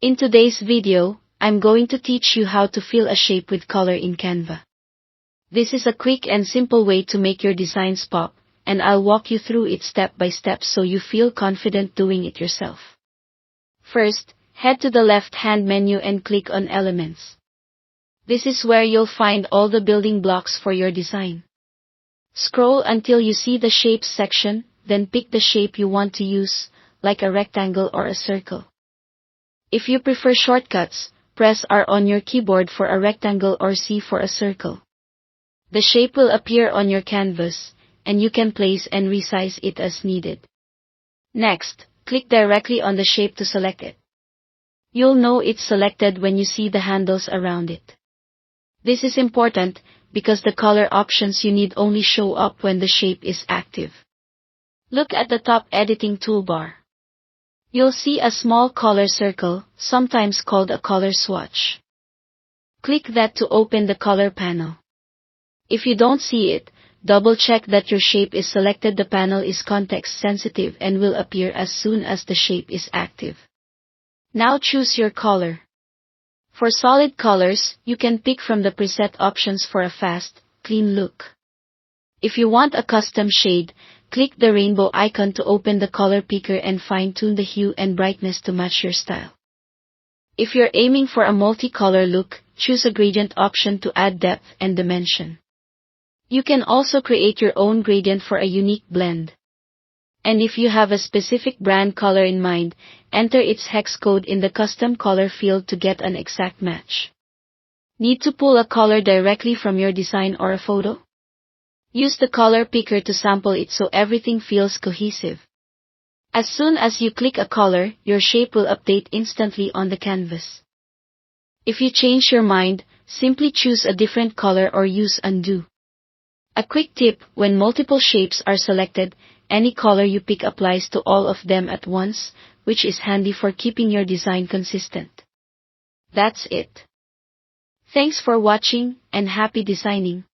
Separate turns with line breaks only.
In today's video, I'm going to teach you how to fill a shape with color in Canva. This is a quick and simple way to make your designs pop, and I'll walk you through it step by step so you feel confident doing it yourself. First, head to the left-hand menu and click on Elements. This is where you'll find all the building blocks for your design. Scroll until you see the Shapes section, then pick the shape you want to use, like a rectangle or a circle. If you prefer shortcuts, press R on your keyboard for a rectangle or C for a circle. The shape will appear on your canvas, and you can place and resize it as needed. Next, click directly on the shape to select it. You'll know it's selected when you see the handles around it. This is important, because the color options you need only show up when the shape is active. Look at the top editing toolbar. You'll see a small color circle, sometimes called a color swatch. Click that to open the color panel. If you don't see it, double-check that your shape is selected. The panel is context-sensitive and will appear as soon as the shape is active. Now choose your color. For solid colors, you can pick from the preset options for a fast, clean look. If you want a custom shade, click the rainbow icon to open the color picker and fine-tune the hue and brightness to match your style. If you're aiming for a multicolor look, choose a gradient option to add depth and dimension. You can also create your own gradient for a unique blend. And if you have a specific brand color in mind, enter its hex code in the custom color field to get an exact match. Need to pull a color directly from your design or a photo? Use the color picker to sample it so everything feels cohesive. As soon as you click a color, your shape will update instantly on the canvas. If you change your mind, simply choose a different color or use undo. A quick tip: when multiple shapes are selected, any color you pick applies to all of them at once, which is handy for keeping your design consistent. That's it. Thanks for watching, and happy designing.